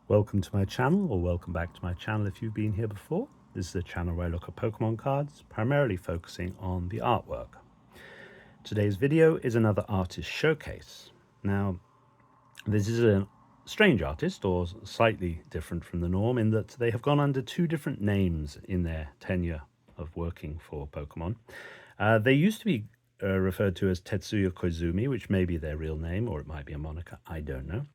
Welcome to my channel, or welcome back to my channel if you've been here before. This is a channel where I look at Pokemon cards, primarily focusing on the artwork. Today's video is another artist showcase. Now, this is a strange artist, or slightly different from the norm, in that they have gone under two different names in their tenure of working for Pokemon. They used to be referred to as Tetsuya Koizumi, which may be their real name, or it might be a moniker, I don't know.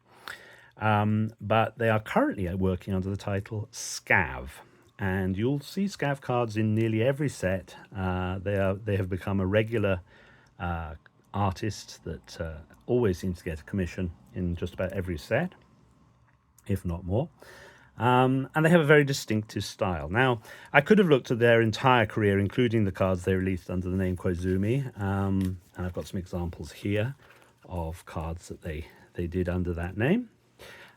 But they are currently working under the title Scav, and you'll see Scav cards in nearly every set. They have become a regular artist that always seems to get a commission in just about every set, if not more. And they have a very distinctive style. Now, I could have looked at their entire career, including the cards they released under the name Koizumi, and I've got some examples here of cards that they did under that name.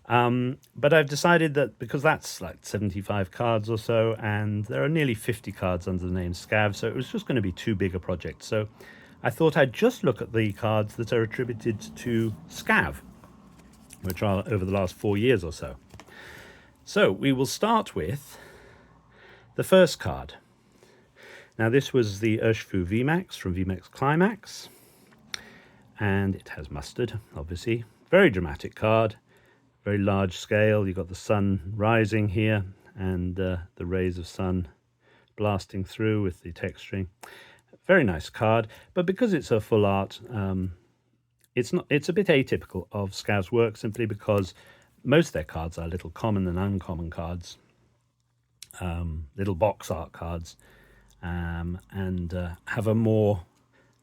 But I've decided that because that's like 75 cards or so, and there are nearly 50 cards under the name Scav, so it was just going to be too big a project. So I thought I'd just look at the cards that are attributed to Scav, which are over the last 4 years or so. So we will start with the first card. Now this was the Urshifu VMAX from VMAX Climax, and it has mustard, obviously. Very dramatic card. Very large scale. You've got the sun rising here and the rays of sun blasting through with the texturing. Very nice card, but because it's a full art, it's a bit atypical of Scav's work, simply because most of their cards are little common and uncommon cards, little box art cards, and have a more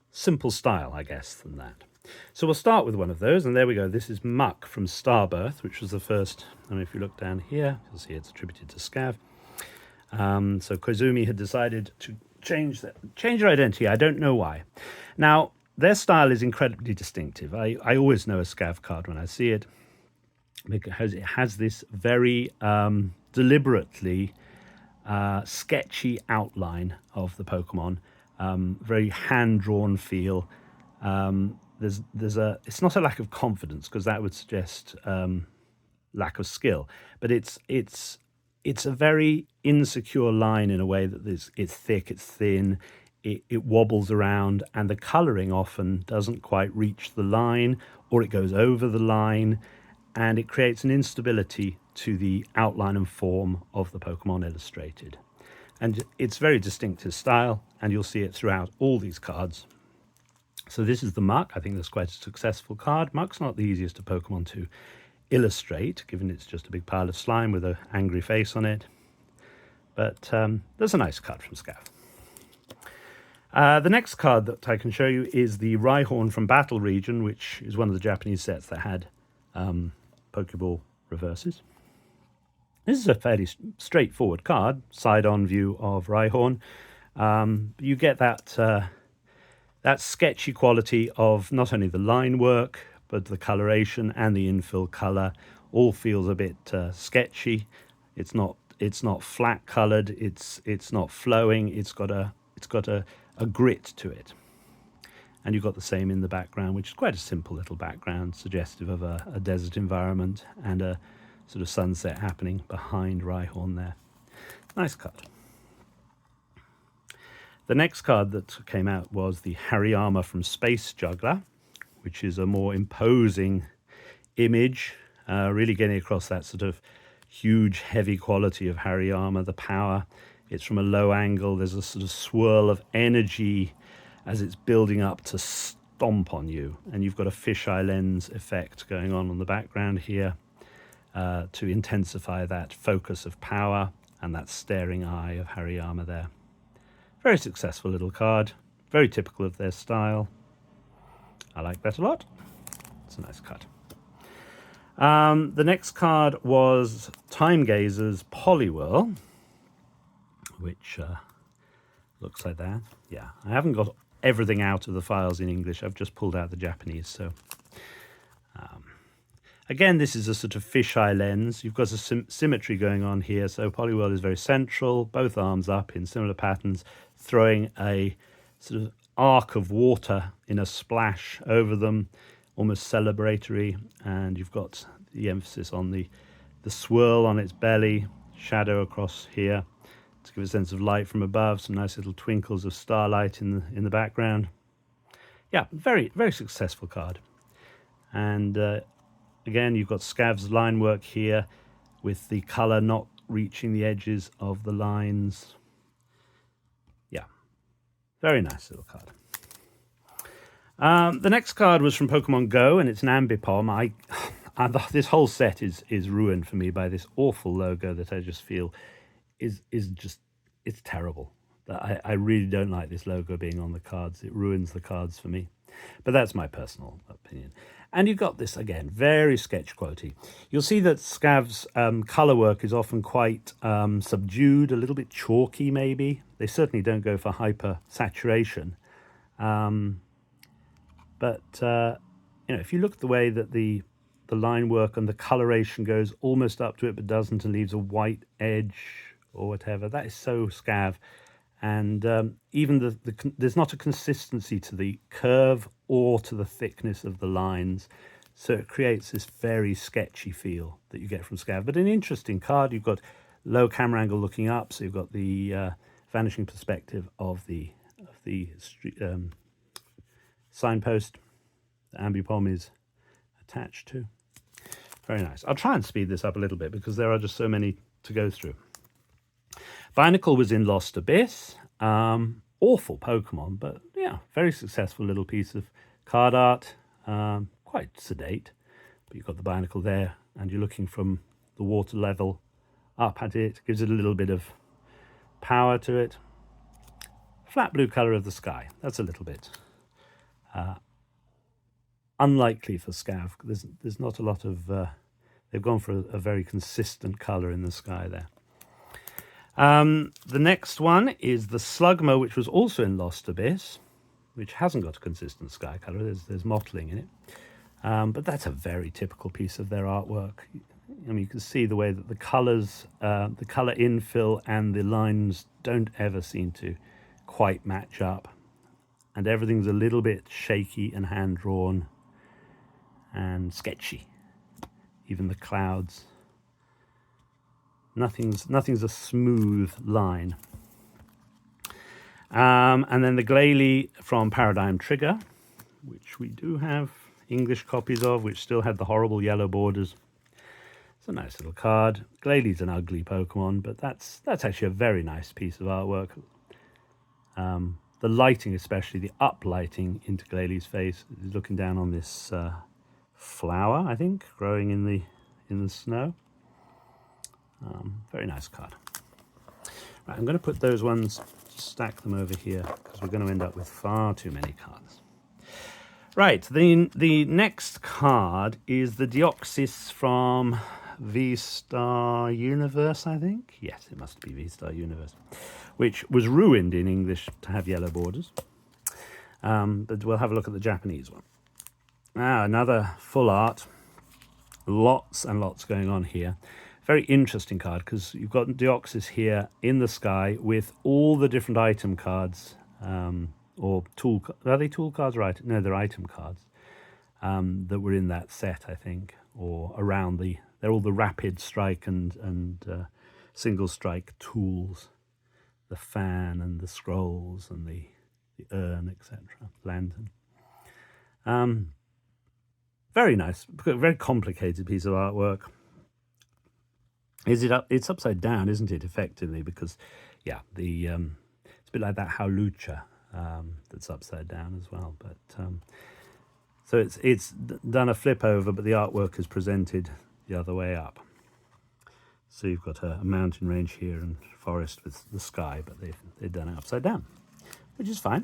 simple style, I guess, than that. So we'll start with one of those, and there we go. This is Muck from Starbirth, which was the first. And if you look down here, you'll see it's attributed to Scav. So Koizumi had decided to change their identity. I don't know why. Now, their style is incredibly distinctive. I always know a Scav card when I see it, because it has this very deliberately sketchy outline of the Pokemon, very hand-drawn feel. It's not a lack of confidence, because that would suggest lack of skill, but it's a very insecure line in a way that it's thick, it's thin, it wobbles around, and the coloring often doesn't quite reach the line, or it goes over the line, and it creates an instability to the outline and form of the Pokemon illustrated. And it's very distinctive style, and you'll see it throughout all these cards. So this is the Muck. I think that's quite a successful card. Muck's not the easiest of Pokemon to illustrate, given it's just a big pile of slime with an angry face on it. But there's a nice card from Scav. The next card that I can show you is the Rhyhorn from Battle Region, which is one of the Japanese sets that had Pokeball reverses. This is a fairly straightforward card, side-on view of Rhyhorn. You get that sketchy quality of not only the line work, but the coloration and the infill color all feels a bit sketchy. It's not flat colored. It's not flowing. It's got a grit to it. And you've got the same in the background, which is quite a simple little background, suggestive of a desert environment and a sort of sunset happening behind Rhyhorn there. Nice card. The next card that came out was the Hariyama from Space Juggler, which is a more imposing image, really getting across that sort of huge, heavy quality of Hariyama, the power. It's from a low angle. There's a sort of swirl of energy as it's building up to stomp on you. And you've got a fisheye lens effect going on the background here to intensify that focus of power and that staring eye of Hariyama there. Very successful little card, very typical of their style. I like that a lot. It's a nice card. The next card was Time Gazer's Poliwhirl, which looks like that. Yeah, I haven't got everything out of the files in English. I've just pulled out the Japanese. So again, this is a sort of fisheye lens. You've got a symmetry going on here. So Poliwhirl is very central, both arms up in similar patterns, throwing a sort of arc of water in a splash over them, almost celebratory. And you've got the emphasis on the the swirl on its belly, shadow across here to give a sense of light from above, some nice little twinkles of starlight in the background. Yeah, very, very successful card. And again, you've got Scav's line work here with the color not reaching the edges of the lines. Yeah, very nice little card. The next card was from Pokemon Go, and it's an Ambipom. This whole set is ruined for me by this awful logo that I just feel is just, it's terrible. I really don't like this logo being on the cards. It ruins the cards for me. But that's my personal opinion. And you've got this, again, very sketch quality. You'll see that Scav's colour work is often quite subdued, a little bit chalky maybe. They certainly don't go for hyper saturation. But if you look at the way that the line work and the coloration goes almost up to it but doesn't and leaves a white edge or whatever, that is so Scav. And even there's not a consistency to the curve or to the thickness of the lines, so it creates this very sketchy feel that you get from Scav. But an interesting card. You've got low camera angle looking up, so you've got the vanishing perspective of the street, signpost the Ambipom is attached to. Very nice. I'll try and speed this up a little bit because there are just so many to go through. Binacle was in Lost Abyss. Awful Pokemon, but yeah, very successful little piece of card art. Quite sedate, but you've got the Binacle there, and you're looking from the water level up at it. Gives it a little bit of power to it. Flat blue colour of the sky. That's a little bit unlikely for Scav. There's not a lot of... they've gone for a very consistent colour in the sky there. The next one is the Slugma, which was also in Lost Abyss, which hasn't got a consistent sky colour. There's mottling in it. But that's a very typical piece of their artwork. I mean, you can see the way that the colours, the colour infill and the lines don't ever seem to quite match up. And everything's a little bit shaky and hand-drawn and sketchy. Even the clouds. Nothing's a smooth line. And then the Glalie from Paradigm Trigger, which we do have English copies of, which still had the horrible yellow borders. It's a nice little card. Glalie's an ugly Pokemon, but that's actually a very nice piece of artwork. The lighting, especially the uplighting into Glalie's face, is looking down on this flower, I think, growing in the snow. Very nice card. Right, I'm going to put those ones, stack them over here, because we're going to end up with far too many cards. Right, the next card is the Deoxys from V-Star Universe, I think. Yes, it must be V-Star Universe, which was ruined in English to have yellow borders. But we'll have a look at the Japanese one. Now, another full art. Lots and lots going on here. Very interesting card because you've got Deoxys here in the sky with all the different item cards, or tool. Are they tool cards or item? No, they're item cards that were in that set, I think, or around the. They're all the rapid strike and single strike tools, the fan and the scrolls and the urn, etc. Lantern. Very nice, very complicated piece of artwork. It's upside down, isn't it, effectively? Because, yeah, it's a bit like that Howlucha that's upside down as well. But so it's done a flip over, but the artwork is presented the other way up. So you've got a mountain range here and forest with the sky, but they've done it upside down, which is fine.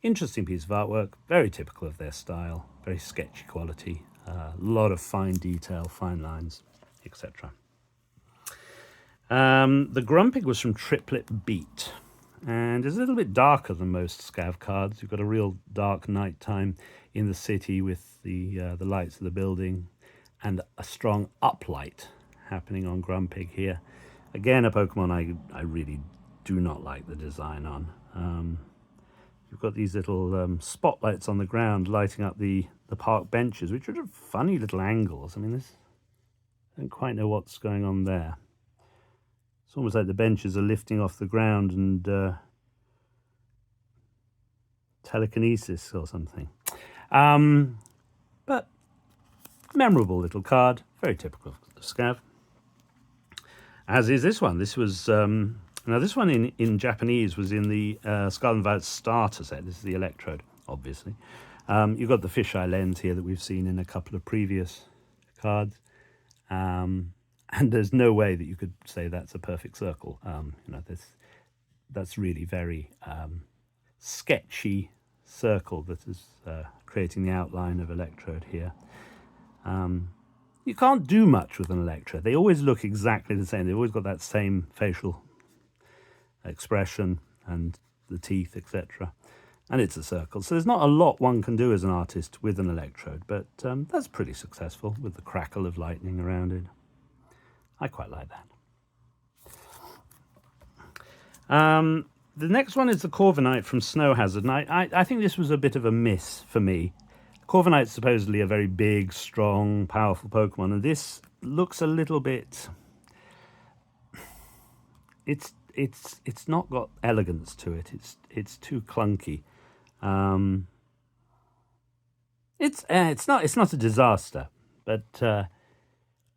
Interesting piece of artwork, very typical of their style, very sketchy quality, a lot of fine detail, fine lines, etc. The Grumpig was from Triplet Beat, and it's a little bit darker than most Scav cards. You've got a real dark nighttime in the city with the lights of the building, and a strong uplight happening on Grumpig here. Again, a Pokemon I really do not like the design on. You've got these little spotlights on the ground lighting up the park benches, which are funny little angles. I mean, I don't quite know what's going on there. It's almost like the benches are lifting off the ground and telekinesis or something. But memorable little card, very typical of Scav. As is this one. This was now this one in Japanese was in the Scarlet and Violet starter set. This is the Electrode, obviously. You've got the fisheye lens here that we've seen in a couple of previous cards. And there's no way that you could say that's a perfect circle. That's really very sketchy circle that is creating the outline of Electrode here. You can't do much with an Electrode. They always look exactly the same. They've always got that same facial expression and the teeth, etc. And it's a circle. So there's not a lot one can do as an artist with an Electrode, but that's pretty successful with the crackle of lightning around it. I quite like that. The next one is the Corviknight from Snow Hazard, and I think this was a bit of a miss for me. Corviknight's supposedly a very big, strong, powerful Pokemon, and this looks a little bit... It's not got elegance to it. It's too clunky. It's not a disaster, but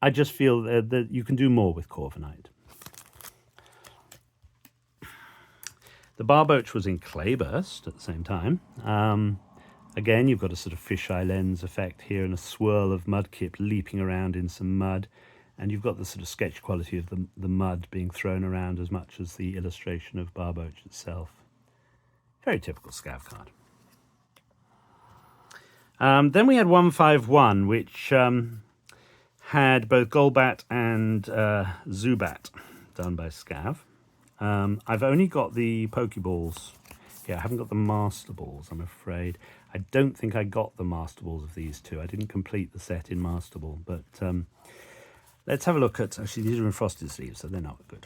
I just feel that you can do more with Corviknight. The Barboach was in Clayburst at the same time. Again, you've got a sort of fisheye lens effect here and a swirl of Mudkip leaping around in some mud. And you've got the sort of sketch quality of the mud being thrown around as much as the illustration of Barboach itself. Very typical Scav card. Then we had 151, which had both Golbat and Zubat done by Scav. I've only got the Pokeballs. Yeah, I haven't got the Master Balls, I'm afraid. I don't think I got the Master Balls of these two. I didn't complete the set in Master Ball, but let's have a look at... Actually, these are in frosted sleeves, so they're not good.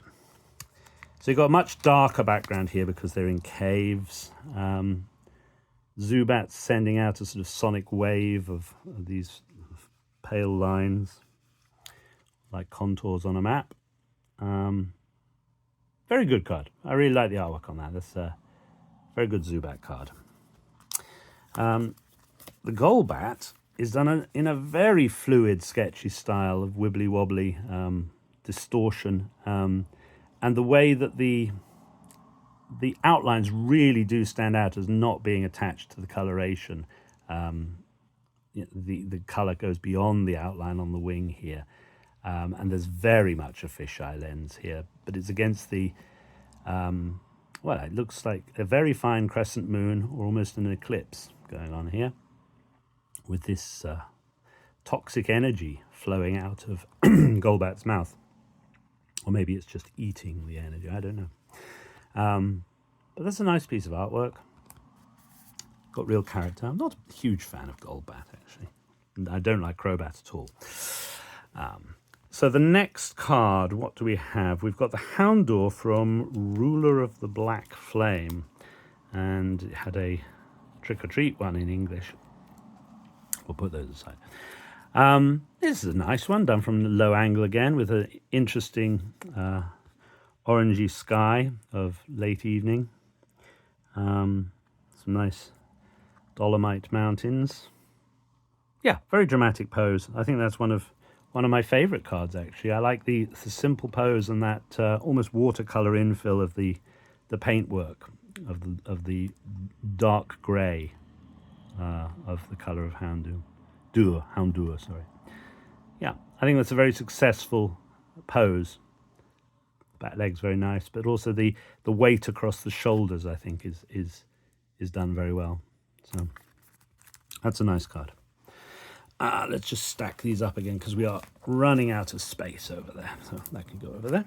So you've got a much darker background here because they're in caves. Zubat's sending out a sort of sonic wave of these pale lines, like contours on a map. Very good card. I really like the artwork on that. That's a very good Zubat card. The Golbat is done in a very fluid, sketchy style of wibbly-wobbly distortion. And the way that the outlines really do stand out as not being attached to the coloration. The colour goes beyond the outline on the wing here. And there's very much a fisheye lens here, but it's against the, well, it looks like a very fine crescent moon or almost an eclipse going on here with this toxic energy flowing out of Golbat's mouth. Or maybe it's just eating the energy, I don't know. But that's a nice piece of artwork. Got real character. I'm not a huge fan of Golbat, actually. I don't like Crobat at all. So the next card, what do we have? We've got the Houndour from Ruler of the Black Flame. And it had a trick-or-treat one in English. We'll put those aside. This is a nice one, done from the low angle again, with an interesting orangey sky of late evening. Some nice Dolomite mountains. Yeah, very dramatic pose. I think that's one of my favourite cards, actually. I like the simple pose and that almost watercolour infill of the paintwork of the dark grey of the colour of Houndour, sorry. Yeah, I think that's a very successful pose. Back leg's very nice, but also the weight across the shoulders, I think, is done very well. So that's a nice card. Let's just stack these up again because we are running out of space over there. So that can go over there.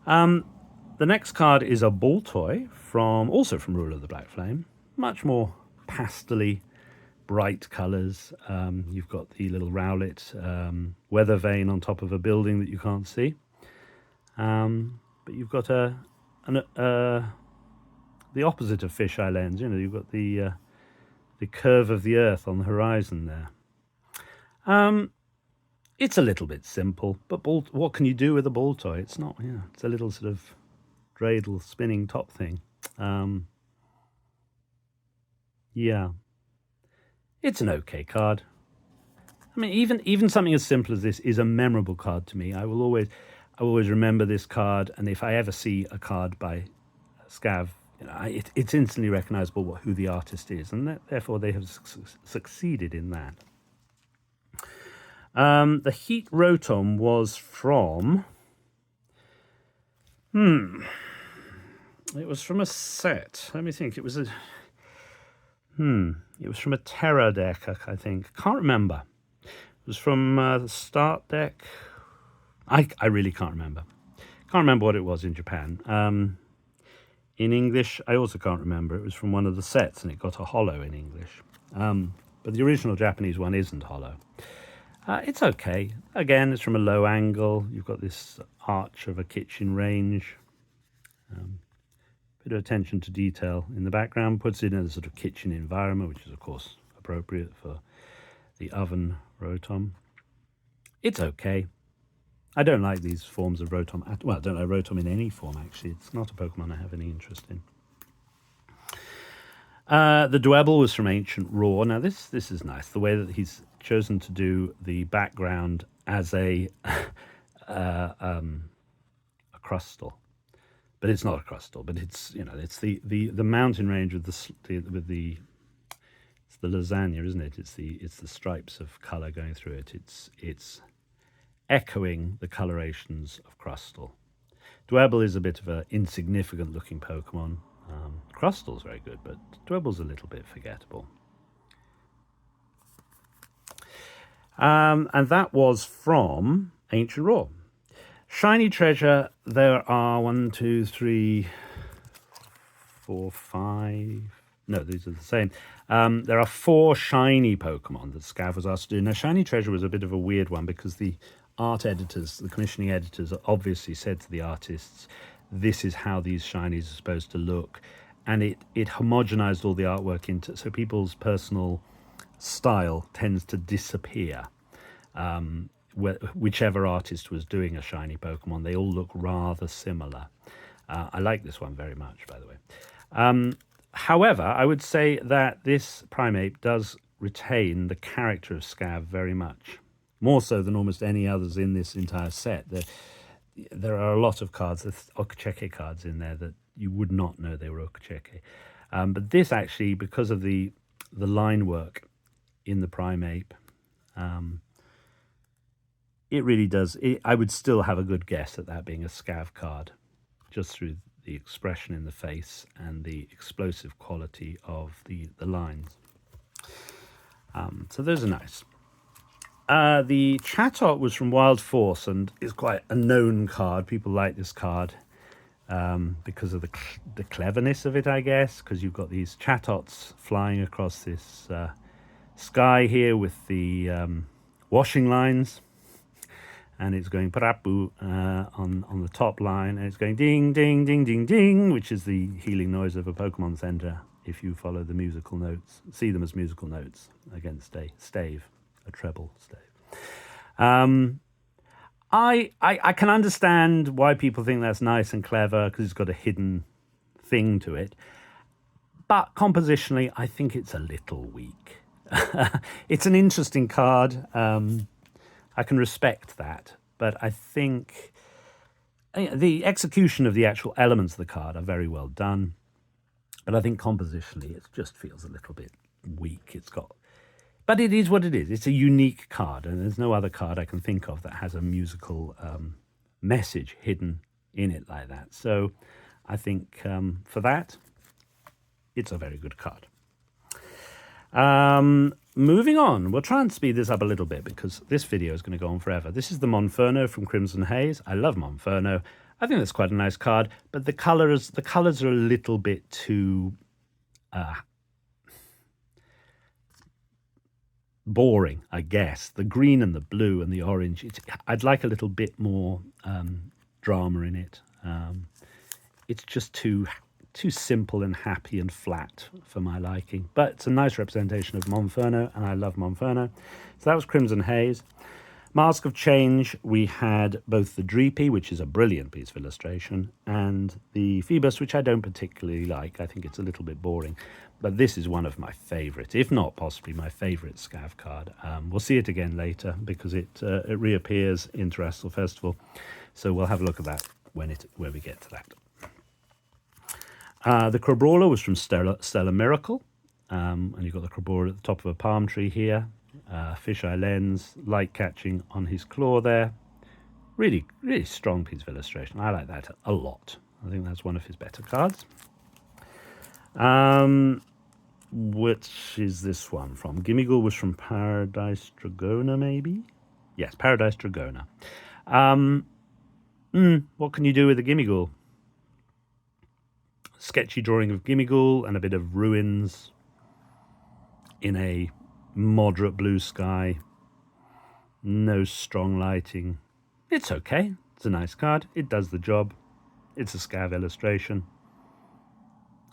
The next card is a Baltoy also from Ruler of the Black Flame. Much more pastel-y, bright colours. You've got the little Rowlet weather vane on top of a building that you can't see. But you've got the opposite of fisheye lens. You know, you've got the curve of the Earth on the horizon there. It's a little bit simple, but what can you do with a ball toy? It's not, it's a little sort of dreidel spinning top thing. Yeah, it's an okay card. I mean, even something as simple as this is a memorable card to me. I will always remember this card, and if I ever see a card by Scav, it's instantly recognizable who the artist is, and therefore they have succeeded in that. The Heat Rotom was from... It was from a set. Let me think. It was a... It was from a Terra deck, I think. Can't remember. It was from the start deck. I really can't remember. Can't remember what it was in Japan. In English, I also can't remember. It was from one of the sets, and it got a holo in English. But the original Japanese one isn't holo. It's okay. Again, it's from a low angle. You've got this arch of a kitchen range. Bit of attention to detail in the background. Puts it in a sort of kitchen environment, which is, of course, appropriate for the oven Rotom. It's okay. I don't like these forms of Rotom. Well, I don't like Rotom in any form, actually. It's not a Pokemon I have any interest in. The Dwebble was from Ancient Raw. Now, this is nice. The way that he's chosen to do the background as a crustal. But it's not a crustal, but it's, it's the mountain range with the lasagna, isn't it? It's the stripes of color going through it. It's echoing the colorations of crustal. Dwebble is a bit of an insignificant looking Pokemon. Crustal's very good, but Dwebble's a little bit forgettable. And that was from Ancient Raw. Shiny Treasure, there are 1, 2, 3, 4, 5... No, these are the same. There are 4 shiny Pokemon that Scav was asked to do. Now, Shiny Treasure was a bit of a weird one because the art editors, the commissioning editors, obviously said to the artists, this is how these shinies are supposed to look. And it homogenized all the artwork into... So people's personal style tends to disappear. Whichever artist was doing a shiny Pokemon, they all look rather similar. I like this one very much, by the way. However, I would say that this Primeape does retain the character of Scav very much, more so than almost any others in this entire set. There are a lot of cards, there's Okacheke cards in there that you would not know they were Okacheke. But this actually, because of the line work in the Primeape, it really does. I would still have a good guess at that being a Scav card, just through the expression in the face and the explosive quality of the lines. So those are nice. The Chatot was from Wild Force and is quite a known card. People like this card because of the cleverness of it, I guess, because you've got these Chatots flying across this sky here with the washing lines. And it's going parapu on the top line, and it's going ding, ding, ding, ding, ding, which is the healing noise of a Pokemon Center if you follow the musical notes, see them as musical notes against a stave, a treble stave. I can understand why people think that's nice and clever because it's got a hidden thing to it. But compositionally, I think it's a little weak. It's an interesting card. I can respect that, but I think the execution of the actual elements of the card are very well done. But I think compositionally, it just feels a little bit weak. But it is what it is. It's a unique card, and there's no other card I can think of that has a musical message hidden in it like that. So I think for that, it's a very good card. Moving on, we'll try and speed this up a little bit because this video is going to go on forever. This is the Monferno from Crimson Haze. I love Monferno. I think that's quite a nice card, but the colors are a little bit too boring, I guess. The green and the blue and the orange. I'd like a little bit more drama in it. It's just too simple and happy and flat for my liking. But it's a nice representation of Monferno, and I love Monferno. So that was Crimson Haze. Mask of Change, we had both the Dreepy, which is a brilliant piece of illustration, and the Phoebus, which I don't particularly like. I think it's a little bit boring. But this is one of my favourites, if not possibly my favourite Scav card. We'll see it again later because it reappears in Terrestrial Festival. So we'll have a look at that when we get to that. The Crabrawler was from Stellar Miracle. And you've got the Crabrawler at the top of a palm tree here. Fisheye lens, light catching on his claw there. Really, really strong piece of illustration. I like that a lot. I think that's one of his better cards. Which is this one from? Gimmighoul was from Paradise Dragona, maybe? Yes, Paradise Dragona. What can you do with a Gimmighoul? Sketchy drawing of Gimmighoul and a bit of ruins in a moderate blue sky. No strong lighting. It's okay. It's a nice card. It does the job. It's a Scav illustration.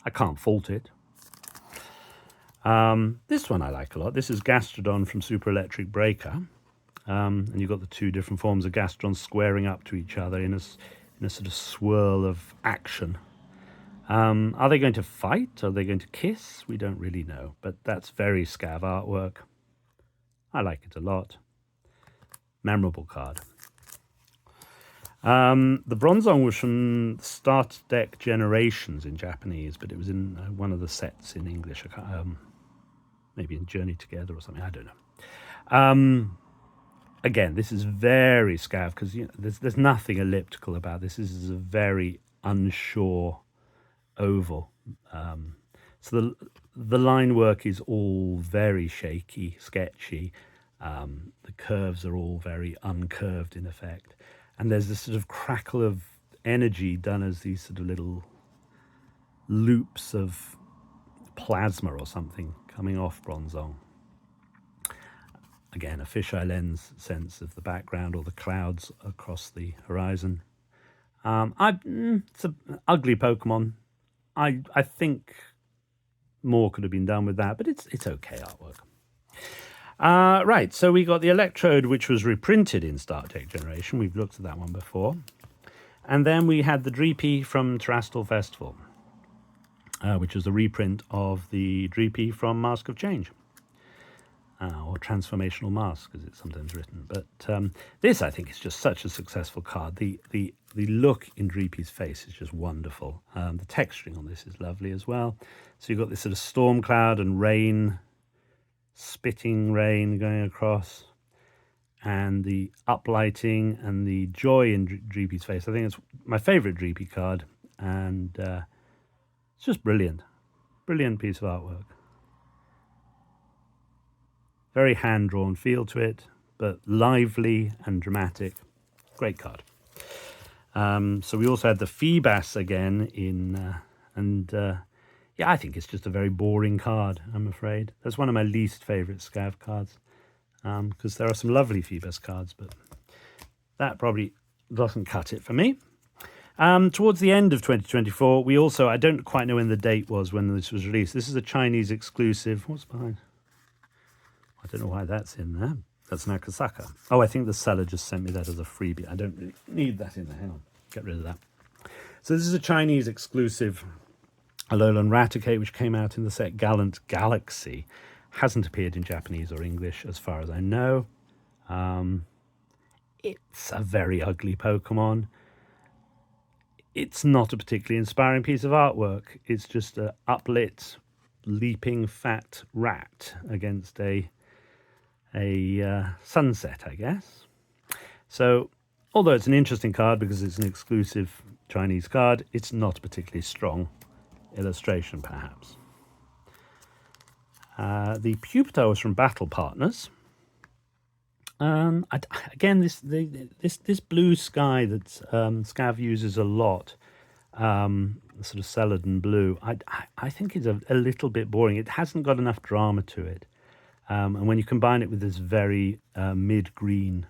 I can't fault it. This one I like a lot. This is Gastrodon from Super Electric Breaker. And you've got the two different forms of Gastrodon squaring up to each other in a sort of swirl of action. Are they going to fight? Are they going to kiss? We don't really know. But that's very Scav artwork. I like it a lot. Memorable card. The Bronzong was from Start Deck Generations in Japanese, but it was in one of the sets in English. Maybe in Journey Together or something. I don't know. Again, this is very Scav because there's nothing elliptical about this. This is a very unsure oval. So the line work is all very shaky, sketchy. The curves are all very uncurved in effect. And there's this sort of crackle of energy done as these sort of little loops of plasma or something coming off Bronzong. Again, a fisheye lens sense of the background or the clouds across the horizon. It's an ugly Pokemon. I think more could have been done with that, but it's okay artwork. Right, so we got the Electrode, which was reprinted in Start Deck Generation. We've looked at that one before. And then we had the Dreepy from Terrestrial Festival, which was a reprint of the Dreepy from Mask of Change. Or Transformational Mask, as it's sometimes written. But this, I think, is just such a successful card. The look in Dreepy's face is just wonderful. The texturing on this is lovely as well. So you've got this sort of storm cloud and rain, spitting rain going across, and the uplighting and the joy in Dreepy's face. I think it's my favourite Dreepy card, and it's just brilliant. Brilliant piece of artwork. Very hand-drawn feel to it, but lively and dramatic. Great card. So we also had the Phoebus again in, yeah, I think it's just a very boring card, I'm afraid. That's one of my least favourite Scav cards, because there are some lovely Phoebus cards, but that probably doesn't cut it for me. Towards the end of 2024, we also, I don't quite know when the date was when this was released. This is a Chinese exclusive. What's behind? I don't know why that's in there. That's Nakasaka. Oh, I think the seller just sent me that as a freebie. I don't really need that in there. Hang on. Get rid of that. So this is a Chinese exclusive Alolan Raticate, which came out in the set Gallant Galaxy. Hasn't appeared in Japanese or English, as far as I know. It's a very ugly Pokemon. It's not a particularly inspiring piece of artwork. It's just an uplit, leaping fat rat against a sunset, I guess. So, although it's an interesting card because it's an exclusive Chinese card, it's not a particularly strong illustration, perhaps. The Pupitar was from Battle Partners. Again, this blue sky that Scav uses a lot, sort of Celadon blue, I think is a little bit boring. It hasn't got enough drama to it. And when you combine it with this very mid-green,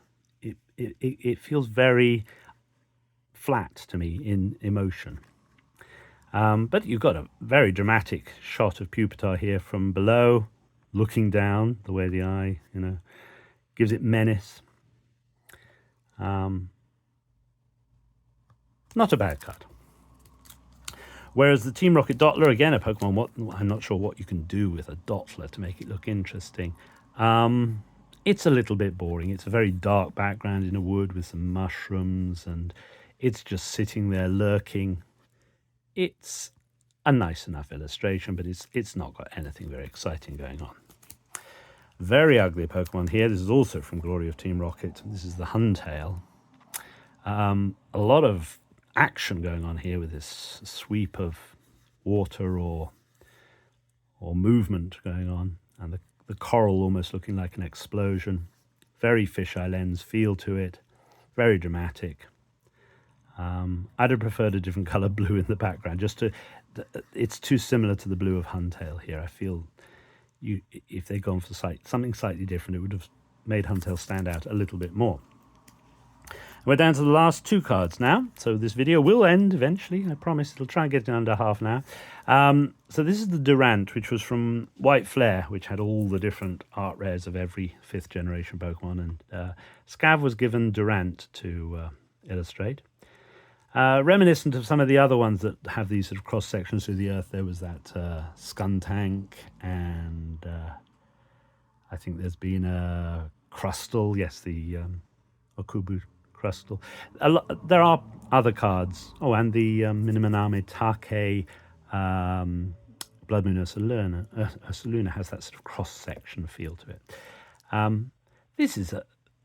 it feels very flat to me in emotion. But you've got a very dramatic shot of Pupitar here from below, looking down, the way the eye, gives it menace. Not a bad card. Whereas the Team Rocket Dottler, again, a Pokemon, I'm not sure what you can do with a Dottler to make it look interesting. It's a little bit boring. It's a very dark background in a wood with some mushrooms, and it's just sitting there lurking. It's a nice enough illustration, but it's not got anything very exciting going on. Very ugly Pokemon here. This is also from Glory of Team Rocket. This is the Huntail. A lot of action going on here with this sweep of water or movement going on, and the coral almost looking like an explosion. Very fisheye lens feel to it, very dramatic. I'd have preferred a different color blue in the background. It's too similar to the blue of Huntail here. I feel if they'd gone for something slightly different, it would have made Huntail stand out a little bit more. We're down to the last two cards now, so this video will end eventually. I promise it'll try and get it under half an hour. So this is the Durant, which was from White Flare, which had all the different art rares of every 5th generation Pokemon, and Scav was given Durant to illustrate. Reminiscent of some of the other ones that have these sort of cross sections through the earth. There was that Skuntank, and I think there's been a Crustle. Yes, the Okubu Crustle. There are other cards. Oh, and the Minimaname Take Blood Moon Ursaluna. Ursaluna has that sort of cross-section feel to it. This is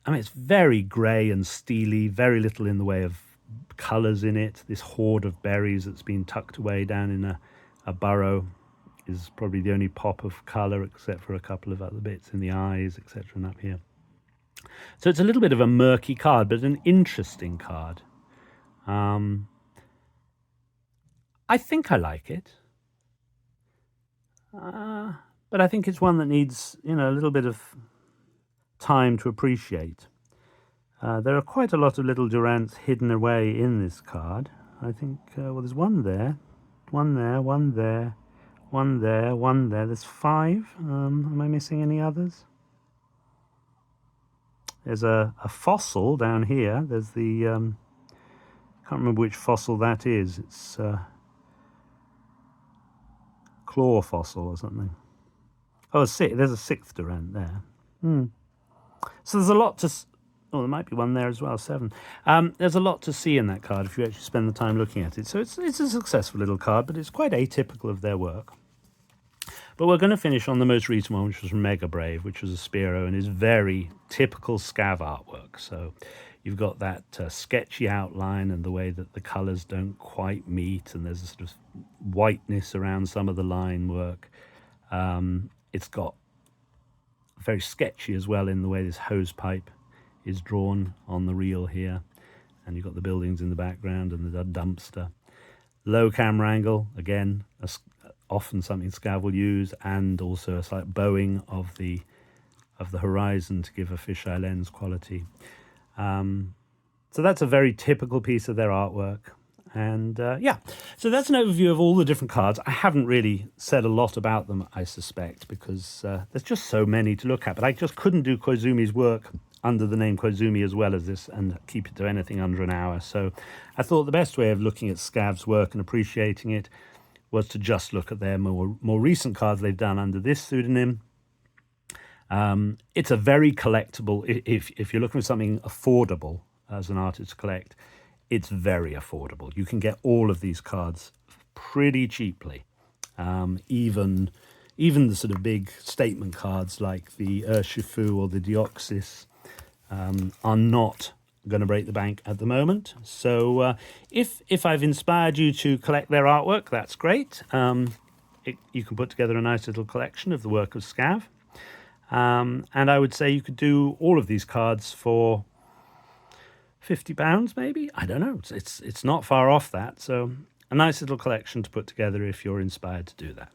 it's very grey and steely, very little in the way of colours in it. This hoard of berries that's been tucked away down in a burrow is probably the only pop of colour, except for a couple of other bits in the eyes, etc., and up here. So it's a little bit of a murky card, but an interesting card. I think I like it. But I think it's one that needs, a little bit of time to appreciate. There are quite a lot of little Durants hidden away in this card. I think, there's one there, one there, one there, one there, one there. There's 5. Am I missing any others? There's a fossil down here. There's the, can't remember which fossil that is. It's claw fossil or something. Oh, there's a 6th Durant there. So there's a lot to... Oh, there might be one there as well, 7. There's a lot to see in that card if you actually spend the time looking at it. So it's a successful little card, but it's quite atypical of their work. But we're going to finish on the most recent one, which was from Mega Brave, which was a Spearow, and is very typical Scav artwork. So you've got that sketchy outline and the way that the colours don't quite meet, and there's a sort of whiteness around some of the line work. It's got very sketchy as well in the way this hose pipe is drawn on the reel here, and you've got the buildings in the background and the dumpster. Low camera angle, again, often something Scav will use, and also a slight bowing of the horizon to give a fisheye lens quality. So that's a very typical piece of their artwork. And so that's an overview of all the different cards. I haven't really said a lot about them, I suspect, because there's just so many to look at. But I just couldn't do Koizumi's work under the name Koizumi as well as this and keep it to anything under an hour. So I thought the best way of looking at Scav's work and appreciating it was to just look at their more recent cards they've done under this pseudonym. It's a very collectible, if you're looking for something affordable as an artist to collect, it's very affordable. You can get all of these cards pretty cheaply. Even the sort of big statement cards like the Urshifu or the Deoxys are not going to break the bank at the moment. So if I've inspired you to collect their artwork, that's great. You can put together a nice little collection of the work of Scav. And I would say you could do all of these cards for £50 maybe. I don't know. It's not far off that. So a nice little collection to put together if you're inspired to do that.